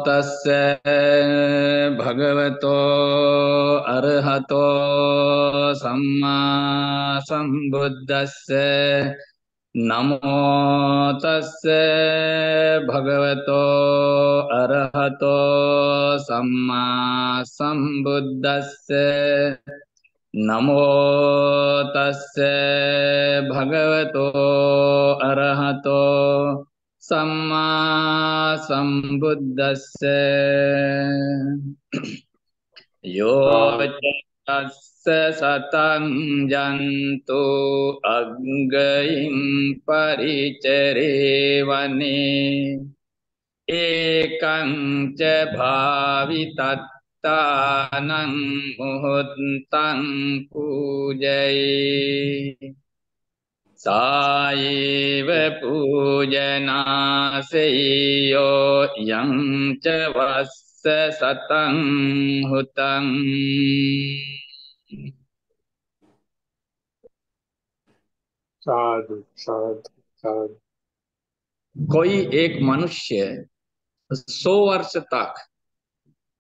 तस्से भगवतो अरहतो सम्मा संबुद्दस्से नमो तस्से भगवतो अरहतो सम्मा संबुद्दस्से नमो तस्से भगवतो अरहतो सम्मा संबुद्दस्से यो च तस्य सतं जन्तु अग्गयीं परिचरे वने एकं च भावितत्तानं मुहूर्तं पूजये सायैव पूजनासेयो यं च वस्य सतं हुतं। साधु साधु साधु। कोई एक मनुष्य 100 वर्ष तक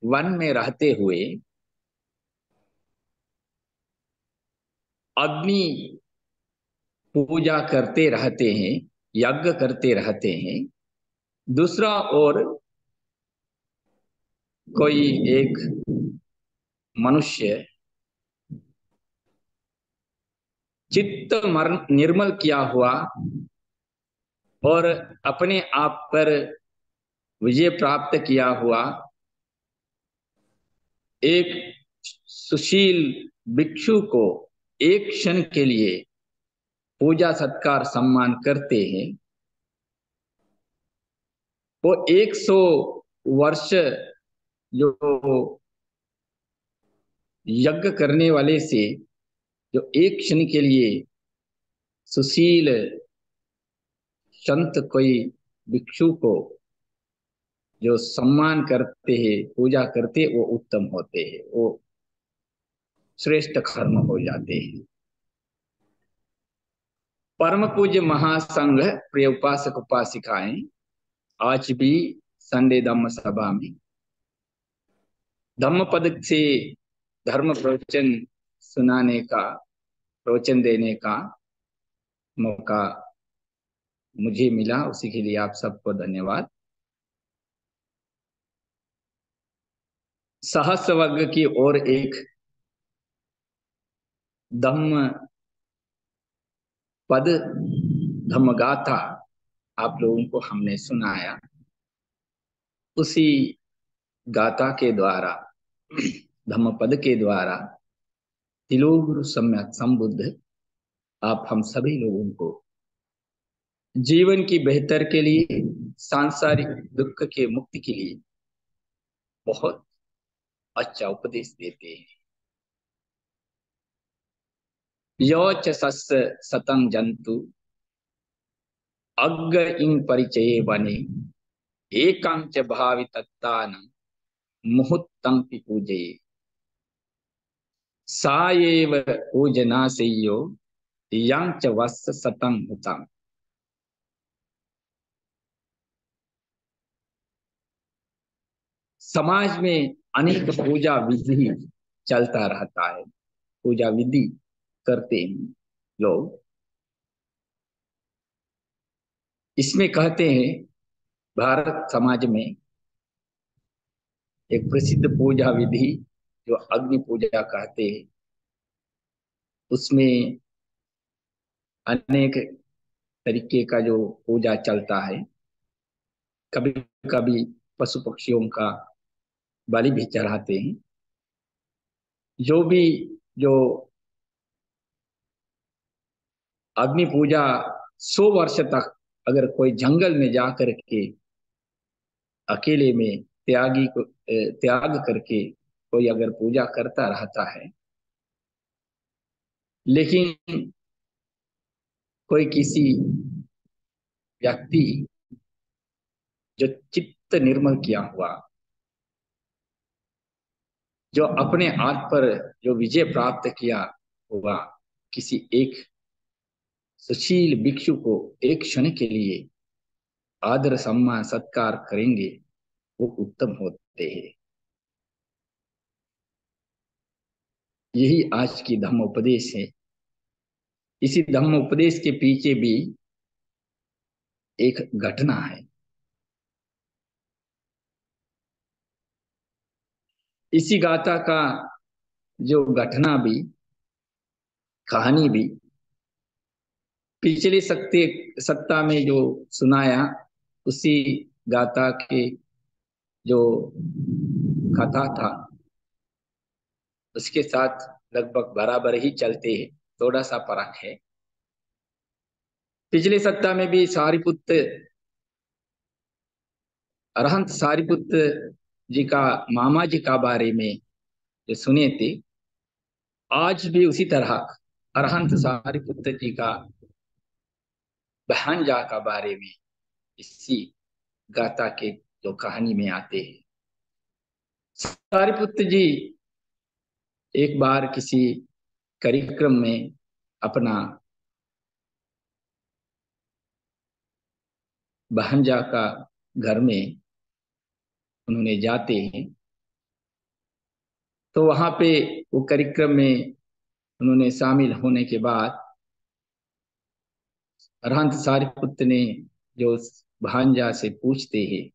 वन में रहते हुए अग्नि पूजा करते रहते हैं, यज्ञ करते रहते हैं। दूसरा ओर कोई एक मनुष्य चित्त निर्मल किया हुआ और अपने आप पर विजय प्राप्त किया हुआ एक सुशील भिक्षु को एक क्षण के लिए पूजा सत्कार सम्मान करते हैं, वो 100 वर्ष जो यज्ञ करने वाले से जो एक क्षण के लिए सुशील संत कोई भिक्षु को जो सम्मान करते हैं, पूजा करते, वो उत्तम होते हैं, वो श्रेष्ठ कर्म हो जाते हैं। परम पूज्य महासंघ प्रिय उपासक उपासिकाएं, आज भी संडे धम्म सभा में धम्म पद से धर्म प्रवचन सुनाने का, प्रवचन देने का मौका मुझे मिला, उसी के लिए आप सबको धन्यवाद। सहस्रवर्ग की ओर एक धम्म पद धम्म गाथा आप लोगों को हमने सुनाया। उसी गाथा के द्वारा, धम्म पद के द्वारा तिलोगुरु सम्यक संबुद्ध आप हम सभी लोगों को जीवन की बेहतर के लिए, सांसारिक दुख के मुक्ति के लिए बहुत अच्छा उपदेश देते हैं। यो च सस्य सतं जंतु अग्ग इन परिचये वने एकं च भावि तत्तानं मुहूर्तं पूजये सायेव पूजनासेयो यं च वस्य सतं हुतं। समाज में अनेक पूजा विधि चलता रहता है, पूजा विधि करते हैं लोग। इसमें कहते हैं भारत समाज में एक प्रसिद्ध पूजा विधि जो अग्नि पूजा कहते हैं, उसमें अनेक तरीके का जो पूजा चलता है। कभी कभी पशु पक्षियों का बलि भी चढ़ाते हैं। जो भी जो अग्नि पूजा 100 वर्ष तक अगर कोई जंगल में जा करके अकेले में त्याग करके कोई अगर पूजा करता रहता है, लेकिन कोई किसी व्यक्ति जो चित्त निर्मल किया हुआ, जो अपने आप पर जो विजय प्राप्त किया हुआ किसी एक सुशील भिक्षु को एक क्षण के लिए आदर सम्मान सत्कार करेंगे, वो उत्तम होते हैं। यही आज की धम्म उपदेश है। इसी धम्म उपदेश के पीछे भी एक घटना है। इसी गाथा का जो घटना भी, कहानी भी पिछले सप्ताह में जो सुनाया, उसी गाथा के जो कथा था उसके साथ लगभग बराबर ही चलते हैं, थोड़ा सा फर्क है। पिछले सप्ताह में भी सारिपुत्र, अरहंत सारिपुत्र जी का मामा जी का बारे में जो सुने थे, आज भी उसी तरह अरहंत सारिपुत्र जी का भांजा का बारे में इसी गाथा के जो कहानी में आते हैं। सारिपुत्र जी एक बार किसी कार्यक्रम में अपना भांजा का घर में उन्होंने जाते हैं, तो वहां पे वो कार्यक्रम में उन्होंने शामिल होने के बाद अरहंत सारिपुत्र ने जो भांजा से पूछते हैं,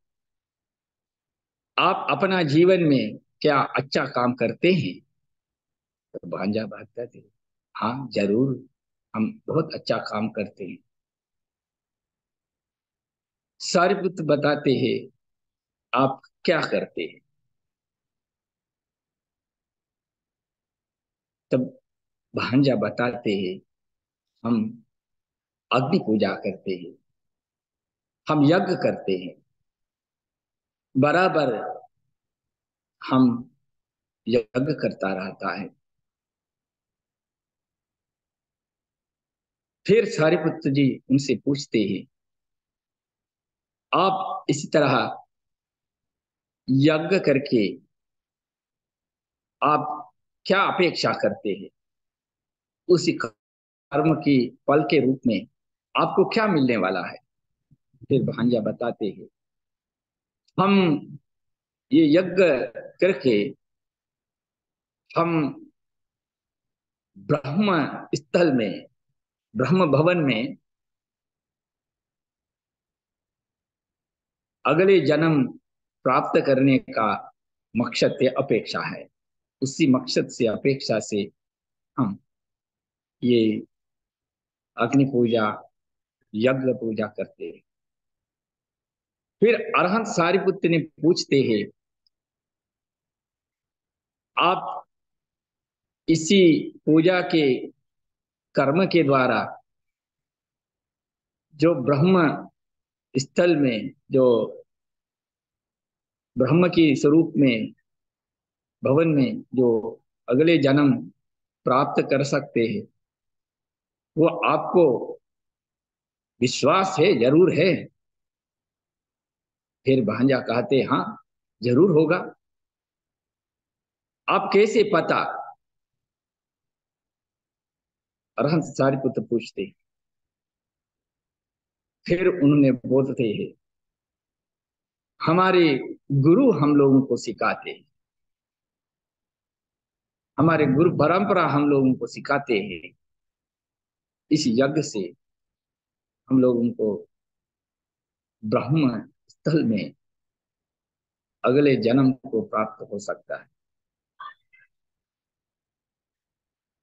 आप अपना जीवन में क्या अच्छा काम करते हैं? तो भांजा बताते थे, हाँ जरूर, हम बहुत अच्छा काम करते हैं। सारिपुत्र बताते हैं, आप क्या करते हैं? तब भांजा बताते हैं, हम अग्नि पूजा करते हैं, हम यज्ञ करते हैं, बराबर हम यज्ञ करता रहता है। फिर सारिपुत्र जी उनसे पूछते हैं, आप इसी तरह यज्ञ करके आप क्या अपेक्षा करते हैं? उसी कर्म की फल के रूप में आपको क्या मिलने वाला है? फिर भांजा बताते हैं, हम ये यज्ञ करके हम ब्रह्म स्थल में, ब्रह्म भवन में अगले जन्म प्राप्त करने का मकसद से अपेक्षा है। उसी मकसद से अपेक्षा से हम ये अग्नि पूजा, यज्ञ पूजा करते हैं। फिर अरहंत सारिपुत्र ने पूछते हैं, आप इसी पूजा के कर्म के द्वारा जो ब्रह्म स्थल में, जो ब्रह्म की स्वरूप में भवन में जो अगले जन्म प्राप्त कर सकते हैं, वो आपको विश्वास है, जरूर है? फिर भांजा कहते, हाँ जरूर होगा। आप कैसे पता? अरहंत सारिपुत्र पूछते। फिर उन्होंने बोलते हैं, हमारे गुरु हम लोगों को सिखाते हैं, हमारे गुरु परंपरा हम लोगों को सिखाते हैं, इस यज्ञ से हम लोगों को ब्रह्म स्थल में अगले जन्म को प्राप्त हो सकता है।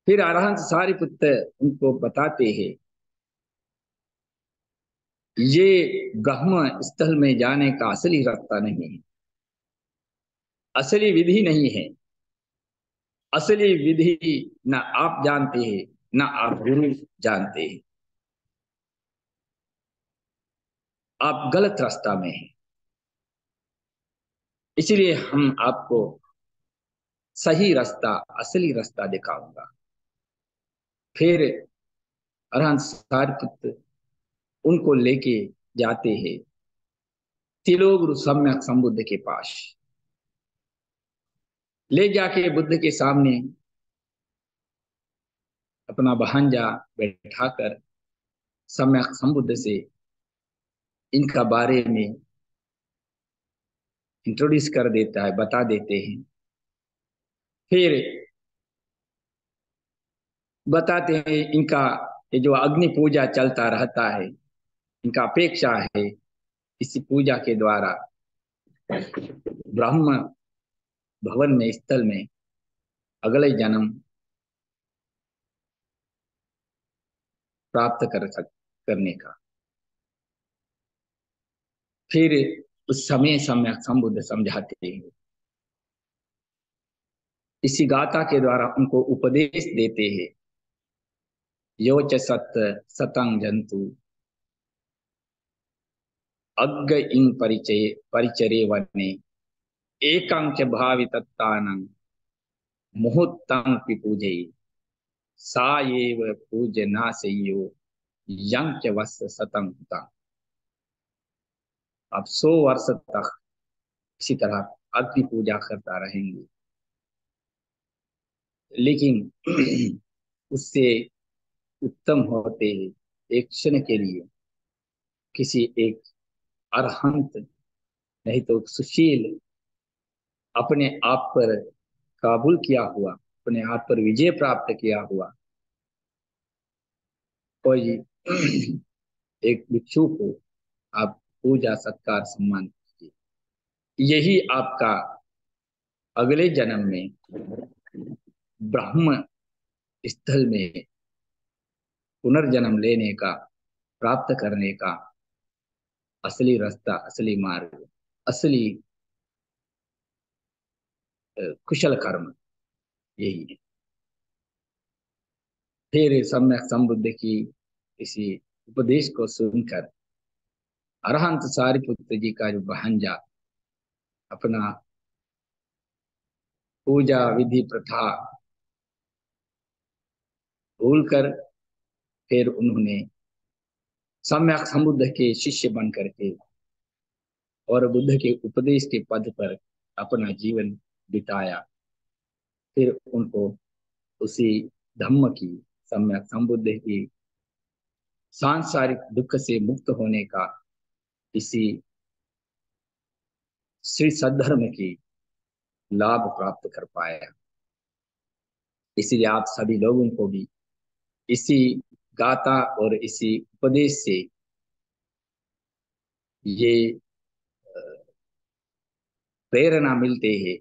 फिर अरहंत सारिपुत्र उनको बताते हैं, ये ब्रह्म स्थल में जाने का असली रास्ता नहीं है, असली विधि नहीं है। असली विधि ना आप जानते हैं, ना आप गुरु जानते हैं। आप गलत रास्ता में हैं। इसलिए हम आपको सही रास्ता, असली रास्ता दिखाऊंगा। फिर अरहंत सारिपुत्र उनको लेके जाते हैं तिलोगुरु सम्यक संबुद्ध के पास। ले जाके बुद्ध के सामने अपना भांजा बैठाकर सम्यक संबुद्ध से इनका बारे में इंट्रोड्यूस कर देता है, बता देते हैं। फिर बताते हैं इनका ये जो अग्नि पूजा चलता रहता है, इनका अपेक्षा है इसी पूजा के द्वारा ब्रह्म भवन में, स्थल में अगले जन्म प्राप्त करने का। फिर उस समय सम्यक संबुद्ध समझाते हैं, इसी गाथा के द्वारा उनको उपदेश देते हैं। योच सत सतंग जंतु अग्ग इन परिचरे वने एकं च भावितत्तानं मुहूर्तं पिपूजये सा एव पूजनासेयो यं च वस्य सतं हुता। आप 100 वर्ष तक इसी तरह अग्नि पूजा करता रहेंगे, लेकिन उससे उत्तम होते हैं एक क्षण के लिए किसी एक अरहंत, नहीं तो सुशील, अपने आप पर काबुल किया हुआ, अपने आप पर विजय प्राप्त किया हुआ कोई एक भिक्षु को आप पूजा सत्कार सम्मान कीजिए। यही आपका अगले जन्म में ब्रह्म स्थल में पुनर्जन्म लेने का, प्राप्त करने का असली रास्ता, असली मार्ग, असली कुशल कर्म यही है। फिर सम्यक संबुद्ध की इसी उपदेश को सुनकर अरहंत सारिपुत्र जी का जो भांजा अपना पूजा विधि प्रथा भूलकर फिर उन्होंने सम्यक संबुद्ध के शिष्य बन करके और बुद्ध के उपदेश के पद पर अपना जीवन बिताया। फिर उनको उसी धम्म की, सम्यक संबुद्ध की सांसारिक दुख से मुक्त होने का, इसी श्री सद्धर्म की लाभ प्राप्त कर पाया। इसलिए आप सभी लोगों को भी इसी गाथा और इसी उपदेश से ये प्रेरणा मिलते हैं।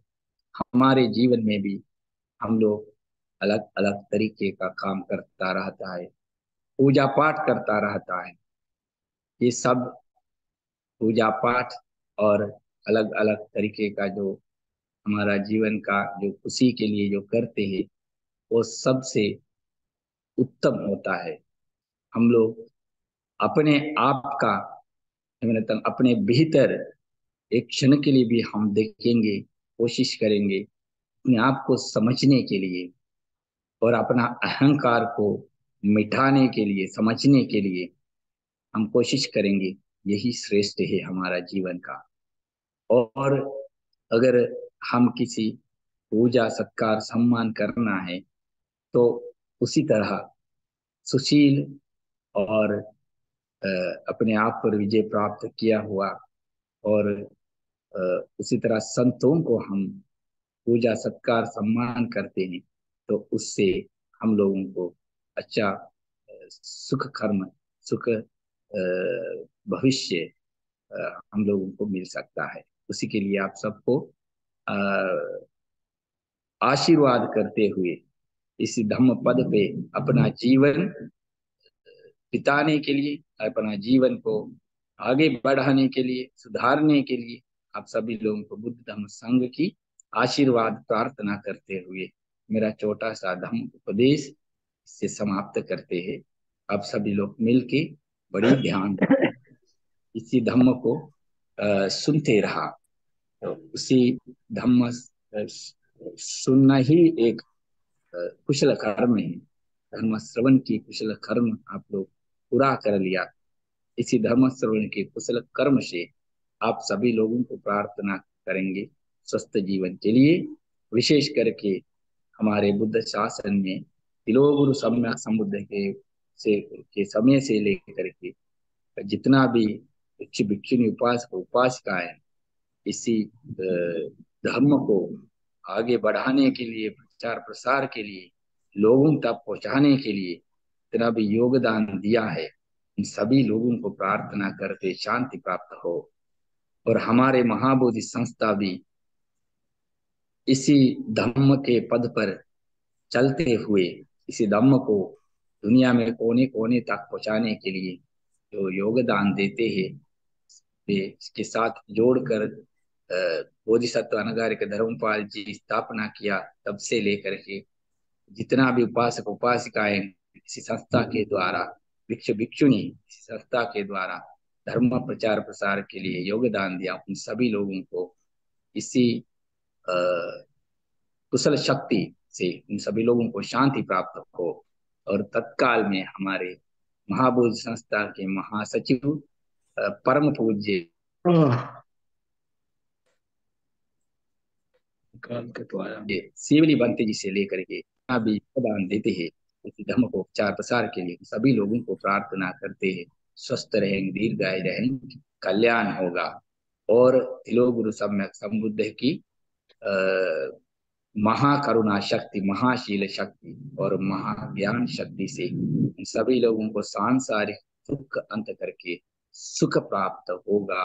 हमारे जीवन में भी हम लोग अलग अलग तरीके का काम करता रहता है, पूजा पाठ करता रहता है। ये सब पूजा पाठ और अलग अलग तरीके का जो हमारा जीवन का जो खुशी के लिए जो करते हैं, वो सबसे उत्तम होता है। हम लोग अपने आप का अपने भीतर एक क्षण के लिए भी हम देखेंगे, कोशिश करेंगे अपने आप को समझने के लिए और अपना अहंकार को मिटाने के लिए, समझने के लिए हम कोशिश करेंगे। यही श्रेष्ठ है हमारा जीवन का। और अगर हम किसी पूजा सत्कार सम्मान करना है तो उसी तरह सुशील और अपने आप पर विजय प्राप्त किया हुआ और उसी तरह संतों को हम पूजा सत्कार सम्मान करते हैं, तो उससे हम लोगों को अच्छा सुख कर्म, सुख भविष्य हम लोगों को मिल सकता है। उसी के लिए आप सबको आशीर्वाद करते हुए इसी धम्म पद पे अपना जीवन बिताने के लिए, अपना जीवन को आगे बढ़ाने के लिए, सुधारने के लिए आप सभी लोगों को बुद्ध धम्म संघ की आशीर्वाद प्रार्थना करते हुए मेरा छोटा सा धम्म उपदेश से समाप्त करते हैं। आप सभी लोग मिलके बड़ी ध्यान इसी धम्म को सुनते रहा। तो उसी धम्म सुनना ही एक कुशल कर्म है। धर्म श्रवण की कुशल कर्म आप लोग पूरा कर लिया। इसी धर्म श्रवण के कुशल कर्म से आप सभी लोगों को प्रार्थना करेंगे स्वस्थ जीवन के लिए। विशेष करके हमारे बुद्ध शासन में तिलोगुरु सम्यक संबुद्ध के समय से लेकर के जितना भी भिक्षु भिक्षुनी उपासक उपासिका है, इसी धर्म को आगे बढ़ाने के लिए, प्रचार प्रसार के लिए, लोगों तक पहुंचाने के लिए जितना भी योगदान दिया है, इन सभी लोगों को प्रार्थना करते शांति प्राप्त हो। और हमारे महाबोधि संस्था भी इसी धम्म के पद पर चलते हुए इसी धम्म को दुनिया में कोने कोने तक पहुंचाने के लिए जो योगदान देते हैं, वे इसके साथ जोड़कर बोधिसत्व अनागारिक धर्मपाल जी स्थापना किया, तब से लेकर के जितना भी उपासक उपासिकाएं इसी संस्था के द्वारा, भिक्षु भिक्षुणी इसी संस्था के द्वारा धर्म प्रचार प्रसार के लिए योगदान दिया, उन सभी लोगों को इसी कुशल शक्ति से उन सभी लोगों को शांति प्राप्त हो। और तत्काल में हमारे महाबोधि संस्था के महासचिव परम पूज्य काल के द्वारा शिवली बंते जी से लेकर के अभी प्रदान देते हैं, इस धर्म को प्रचार प्रसार के लिए सभी लोगों को प्रार्थना करते हैं, स्वस्थ रहेंगे, दीर्घायु रहेंगे, कल्याण होगा। और तिलो गुरु सम्यक संबुद्ध की महाकरुणा शक्ति, महाशील शक्ति और महाज्ञान शक्ति से सभी लोगों को सांसारिक दुख अंत करके सुख प्राप्त होगा।